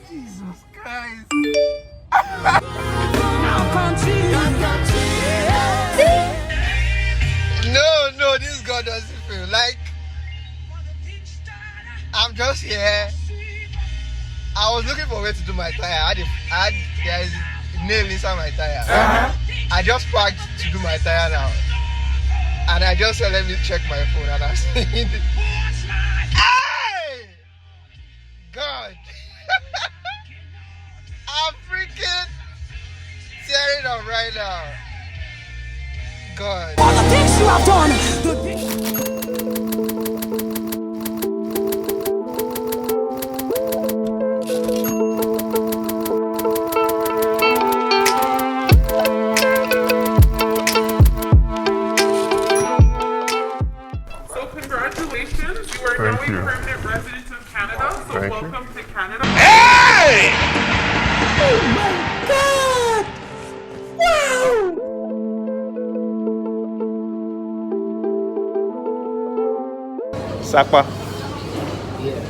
Jesus Christ. No, this girl doesn't feel like I'm just here. I was looking for a way to do my tire. There is nail inside my tire. I just parked to do my tire now. And I just said, let me check my phone, and I'm seeing it. Hey! God. I'm freaking tearing up right now. God. All the things you have done. So congratulations, you are now a permanent resident of Canada. So welcome to Canada. Hey! Oh my God! Wow! Sapa. Yeah,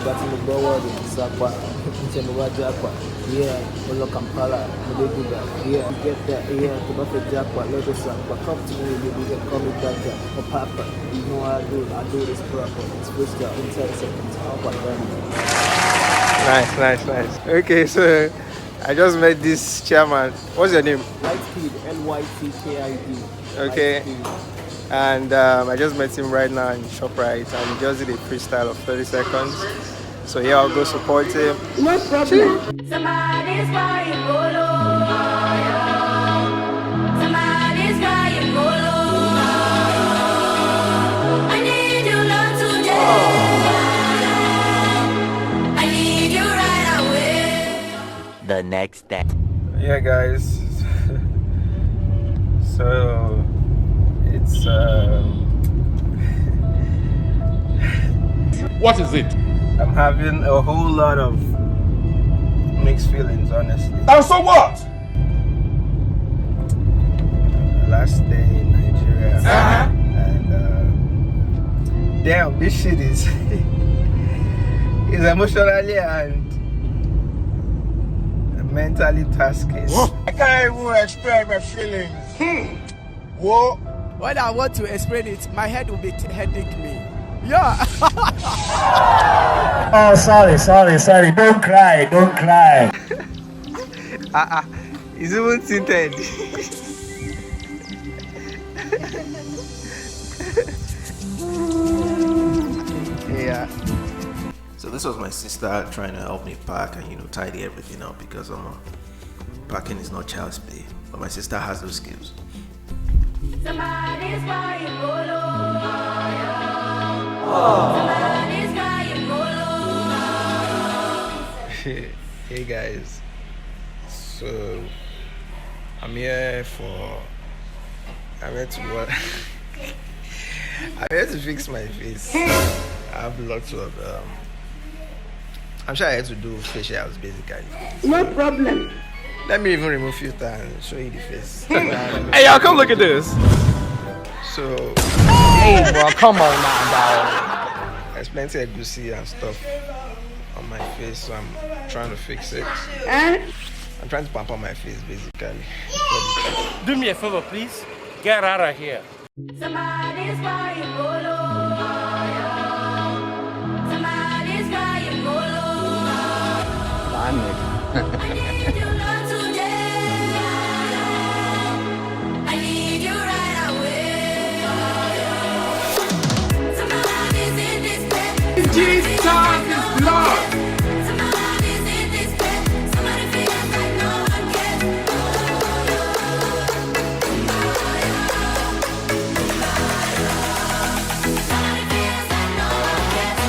but in the forward in Sapa, in JAPA, yeah, Olo Kampala, Mediguda, yeah, get that, yeah, to buff a JAPA, let us Sapa, come to me, you can call me Dada, or Papa, you know what I do this proper, it's freestyle, in 10 seconds, how about that? Nice. Okay, so I just met this chairman. What's your name? Lightspeed, LYTKID. Okay. Lightspeed. And I just met him right now in ShopRite, and he just did a freestyle of 30 seconds. So yeah, I'll go support him. No problem. Somebody's crying polo. Somebody's crying polo. I need you not today. I need you right away. The next day. Yeah, guys. So it's What is it? I'm having a whole lot of mixed feelings, honestly. And so what? Last day in Nigeria, and damn, this shit is is emotionally and mentally tasking. I can't even explain my feelings. Whoa. When I want to explain it, my head will be headache me. Yeah. Oh, sorry. Don't cry. It's even tinted. Yeah. So this was my sister trying to help me pack and tidy everything up because packing is not child's play. But my sister has those skills. Somebody's crying polo. Somebody's crying polo. Hey guys, so I'm here to fix my face. I have lots of I'm sure I had to do facials basically. No problem. Let me even remove filter and show you the face. Hey, y'all, come look at this. So Hey, bro, come on now, dog. there's plenty of goosey and stuff on my face, so I'm trying to fix it. I'm trying to pamper my face basically. Do me a favor, please. Get out of here. Somebody's crying polo. Somebody's crying polo. I need you not today. I need you right away. Somebody's in this bed. Jesus is Lord. Somebody's in this bed. Somebody feels like no one cares. Somebody feels like no one cares.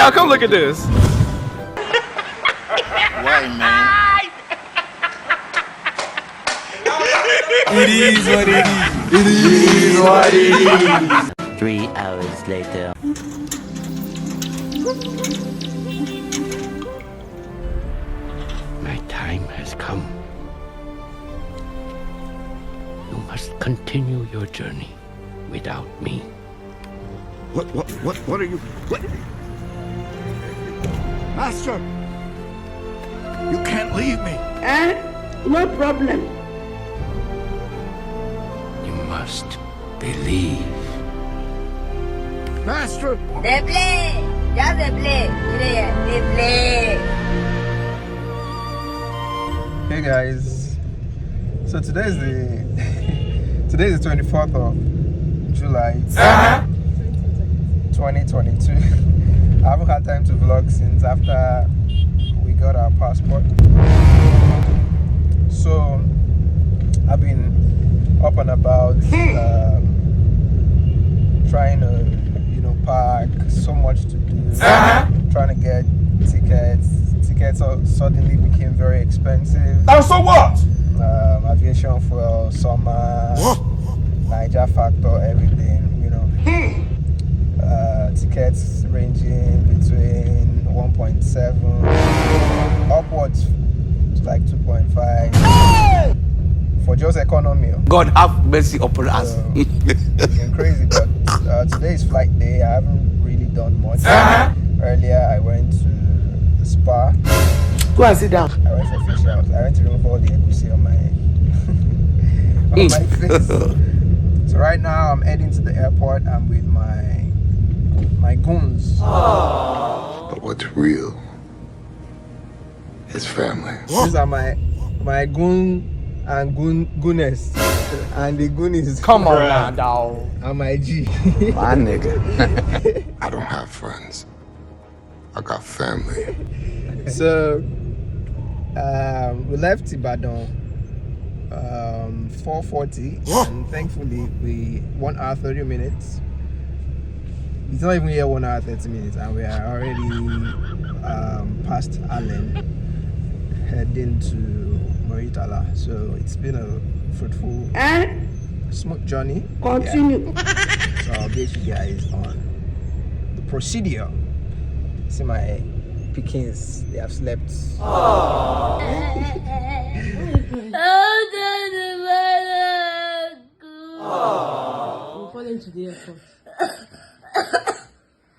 y'all, come look at this. Why, man? It is what it is. It is what it is. 3 hours later. My time has come. You must continue your journey without me. What are you? What? Master! You can't leave me. No problem. You must believe. Master! They play. Just they play. They play. Hey guys, so today is the 24th of July 2022. I haven't had time to vlog since after we got our passport. So I've been up and about trying to park, so much to do, trying to get tickets. Tickets suddenly became very expensive. And so what? Aviation fuel, summer, Niger factor, everything, tickets ranging between 1.7 upwards to like 2.5 for just economy. God have mercy upon us. It's been crazy, but today is flight day. I haven't really done much. Earlier I went to the spa. Go and sit down. I went for facials. I went to remove all the egusi on my on my face. So right now I'm heading to the airport. I'm with my goons. But what's real is family. These are my goon and gooness, and the goon is Come on now, dog. and my G. My nigga. I don't have friends. I got family. So we left Ibadan 4:40, and thankfully we 1 hour 30 minutes. It's not even here 1 hour 30 minutes, and we are already past Allen, heading to Moritala. So it's been a fruitful, smooth journey. Continue. Yeah. So I'll update you guys on the procedure. See my pickings, they have slept. We're falling to the airport.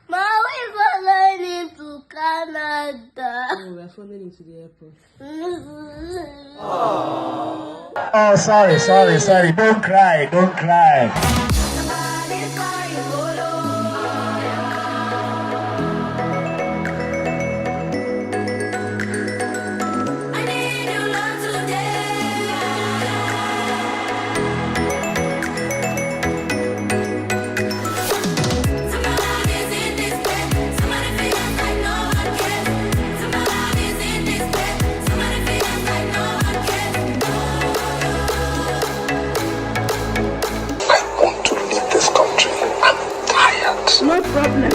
Mom, we're going to Canada. Oh, we're falling into the airport. Oh, sorry. Don't cry. I need your love today. Somebody is in this bed. Somebody feels like no one cares. Somebody is in this bed. Somebody feels like no one cares. I want to leave this country. I'm tired. No problem.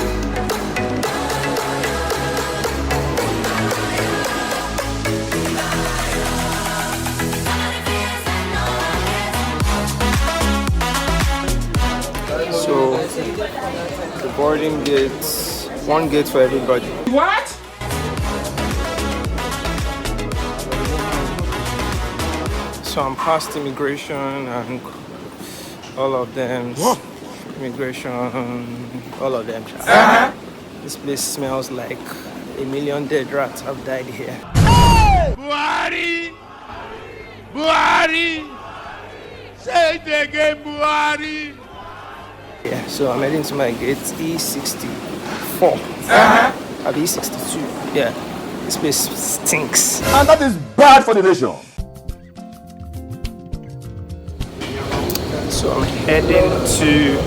So the boarding gates, one gate for everybody. What? So I'm past immigration and all of them. Immigration, all of them. This place smells like a million dead rats have died here. Buhari! Say it again, Buhari! Yeah, so I'm heading to my gate E64. Or E62. Yeah, this place stinks. And that is bad for the nation. So I'm heading to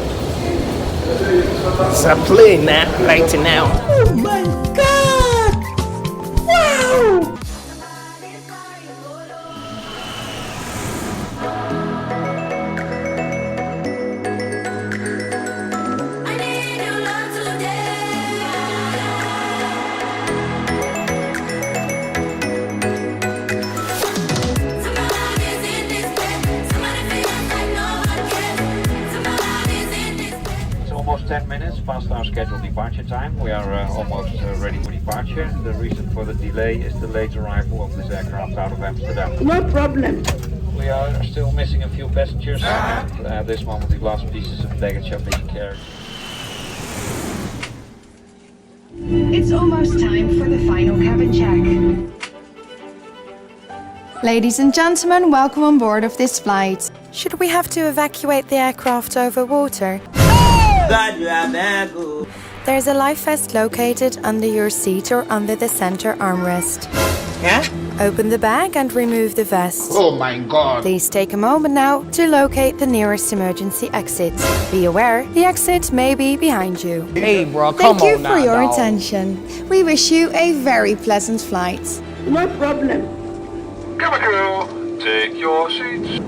the plane now, right now. Oh my God! Wow! I need your love today. 10 minutes past our scheduled departure time. We are almost ready for departure. The reason for the delay is the late arrival of this aircraft out of Amsterdam. No problem. We are still missing a few passengers. At this moment, the last pieces of baggage are being carried. It's almost time for the final cabin check. Ladies and gentlemen, welcome on board of this flight. Should we have to evacuate the aircraft over water? There's a life vest located under your seat or under the center armrest. Yeah? Open the bag and remove the vest. Oh my God. Please take a moment now to locate the nearest emergency exit. Be aware, the exit may be behind you. Hey, bro, come on Thank you now, for your dog. attention. We wish you a very pleasant flight. No problem. Cabin crew, take your seats.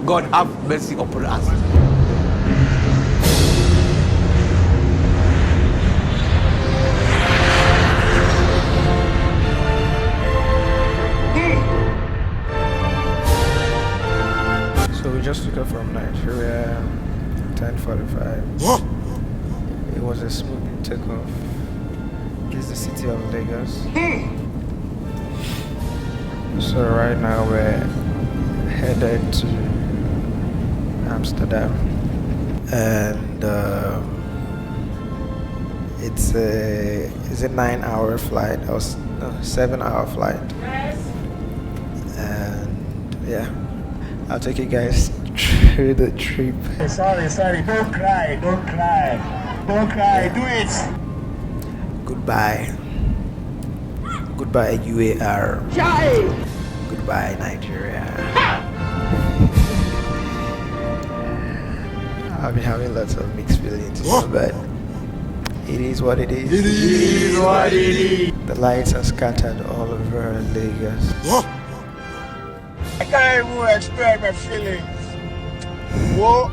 God have mercy upon us. So we just took off from Nigeria, 10:45. It was a smooth takeoff. This is the city of Lagos. So right now we're headed to Amsterdam, and it's a 9-hour flight. Or 7-hour flight. And yeah, I'll take you guys through the trip. Sorry, don't cry, don't cry. Don't cry, do it. Goodbye. Goodbye, UAR. Chai! Goodbye, Nigeria. I've been having lots of mixed feelings, but it is what it is. It is what it is. The lights are scattered all over Lagos. I can't even express my feelings. Whoa.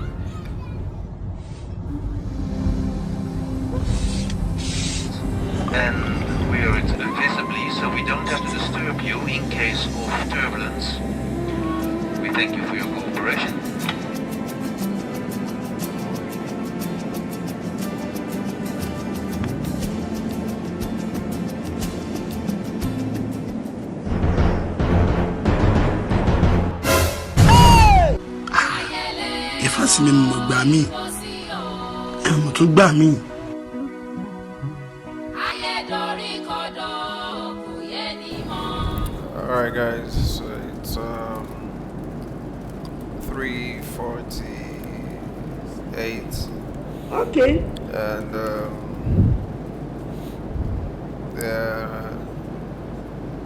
And we're visibly, so we don't have to disturb you in case of turbulence. We thank you for your cooperation. Ìfàsí mi mo gbà mí. Mo tún gbà mí. Alright guys, so it's 3:48. Okay. And they're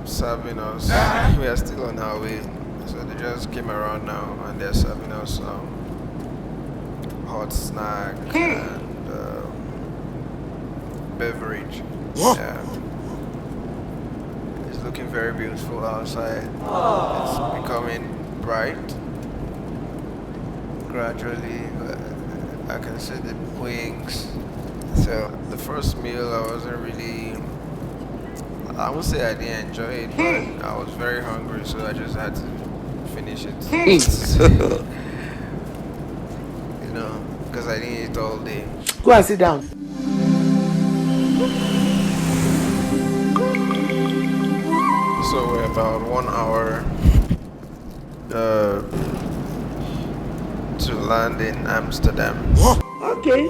serving us. We are still on our way. So they just came around now and they're serving us hot snack and beverage. Yeah. It's looking very beautiful outside. It's becoming bright gradually. I can see the wings. So the first meal I wasn't really, I would say I didn't enjoy it, but I was very hungry, so I just had to finish it. So, you know, because I didn't eat all day. Go and sit down. So we're about 1 hour to land in Amsterdam. Okay.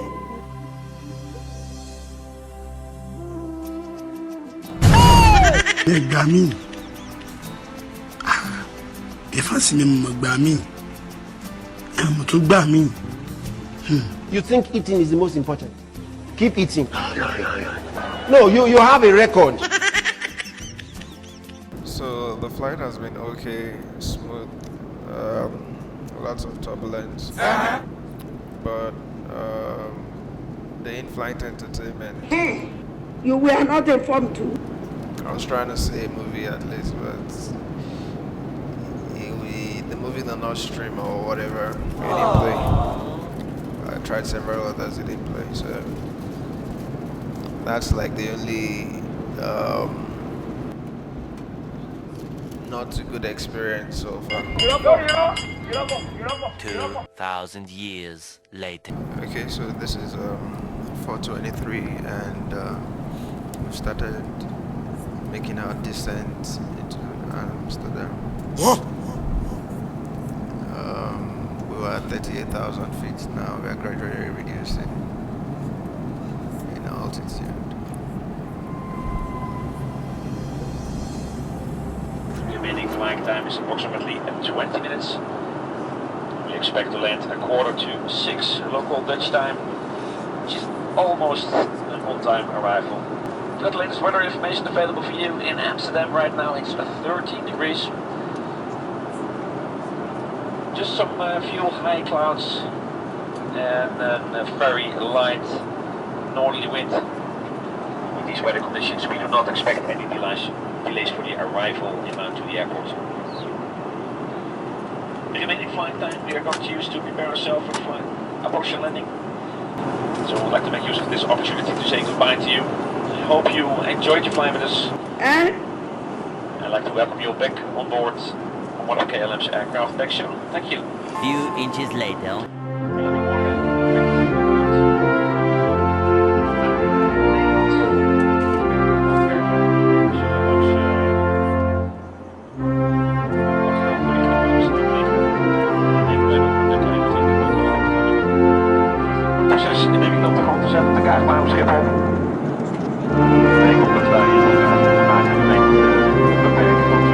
Gbà mí. Ìfàsí mi mo gbà mí. Mo tún gbà mí. You think eating is the most important? Keep eating. No, you have a record. So the flight has been okay, smooth, lots of turbulence, but the in-flight entertainment. You were not informed too. I was trying to say a movie at least, but the movie did not stream or whatever. It didn't play. I tried several others, it didn't play. So that's like the only not a good experience so far. 2,000 years later. Okay, so this is 4:23, and we've started making our descent into Amsterdam. We were at 38,000 feet. Now we are gradually reducing in altitude. Remaining flying time is approximately 20 minutes. We expect to land at 5:45 local Dutch time, which is almost an on-time arrival. Got the latest weather information available for you in Amsterdam right now. It's 13 degrees. Just some few high clouds and a very light northerly wind. With these weather conditions, we do not expect any delays for the arrival inbound to the airport. The remaining flight time we are going to use to prepare ourselves for the flight, approach and landing. So I would like to make use of this opportunity to say goodbye to you. I hope you enjoyed your flight with us. I'd like to welcome you back on board on one of KLM's aircraft back soon. Thank you. Few inches later. De kaartbaan op Schiphol. Ik hoop dat wij maken een beperking van zo.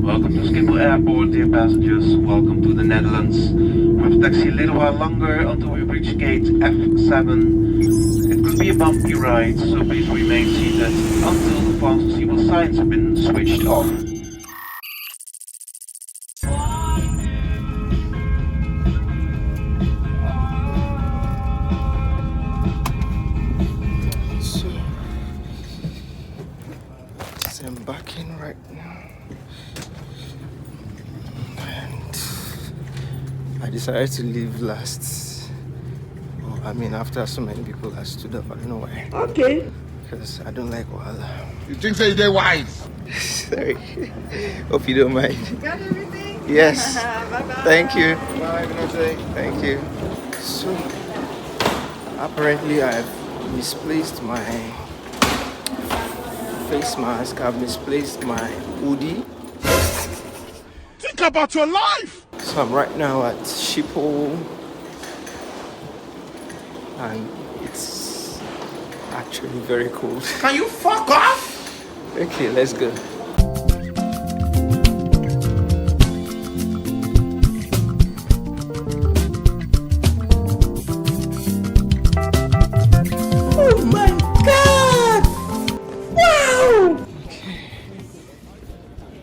Welcome to Schiphol Airport, dear passengers. Welcome to the Netherlands. We have to taxi a little while longer until we reach gate F7. It could be a bumpy ride, so please remain seated until the fasten seatbelt signs have been switched off. So, just embarking right now. I decided to leave last. Oh, I mean, after so many people have stood up, I don't know why. Okay. Because I don't like wahala. You think so they're wise? Sorry. Hope you don't mind. Got everything? Yes. Bye-bye. Thank you. Bye, good night. Thank you. So, apparently I've misplaced my face mask. I've misplaced my hoodie. Think about your life! So I'm right now at Schiphol, and it's actually very cold. Can you fuck off? Okay, let's go. Oh my God! Wow!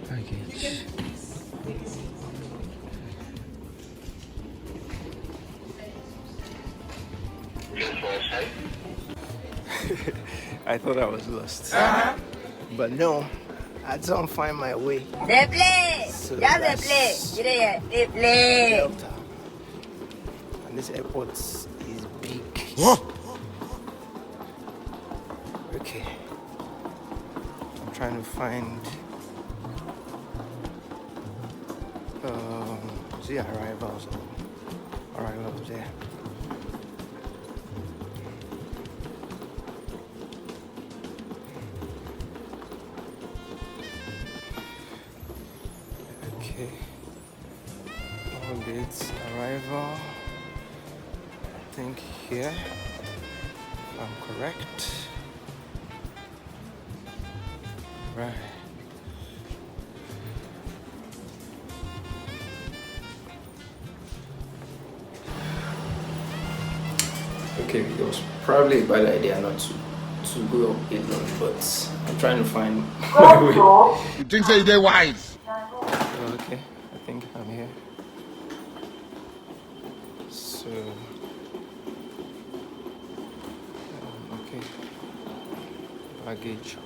Baggage. I thought I was lost. But no, I don't find my way. So that's Delta. And this airport is big. Okay. I'm trying to find the arrivals there. Okay. All dates arrival. I think here, if I'm correct. Right. Okay, it was probably a bad idea not to to go up Hitler, but I'm trying to find my way. You think say they're wise? Okay, I think I'm here. So, okay. Baggage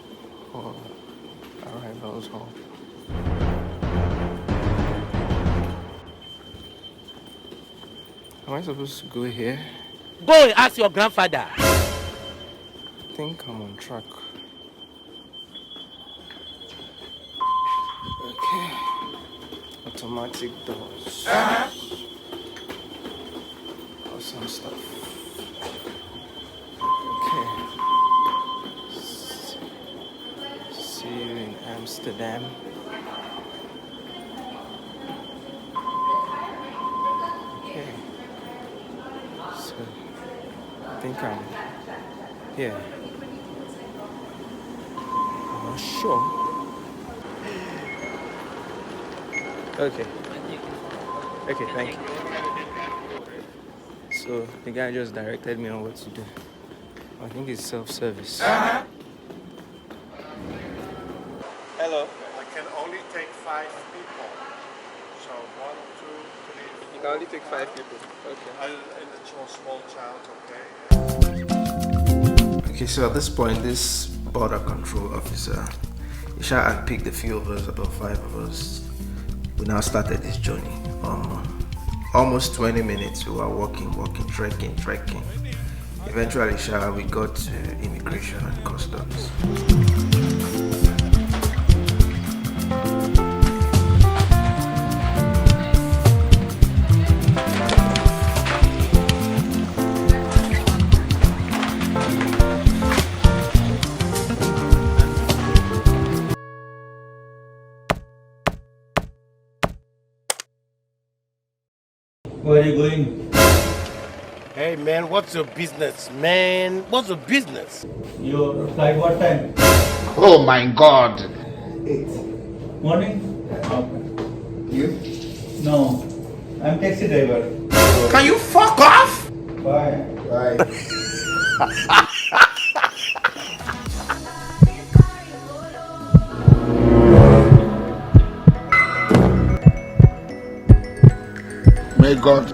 hall, arrivals hall. Am I supposed to go here? Go and ask your grandfather. I think I'm on track. Okay. Automatic doors. Awesome stuff. Okay. See you in Amsterdam. Okay. So, I think I'm here. I'm not sure. Okay. Okay, thank you. So the guy just directed me on what to do. I think it's self-service. Hello. I can only take 5 people. So 1, 2, 3. You can only take 5 people. Okay. And it's a small child, okay? Okay, so at this point, this border control officer, he had picked a few of us, about 5 of us. We now started this journey. Almost 20 minutes we were walking, trekking. Eventually, we got to immigration and customs. Where are you going? Hey man, what's your business, man? What's your business? Your flight what time? Oh my God! 8. Morning? Okay. You? No. I'm taxi driver. Can you fuck off? Bye. Bye. May God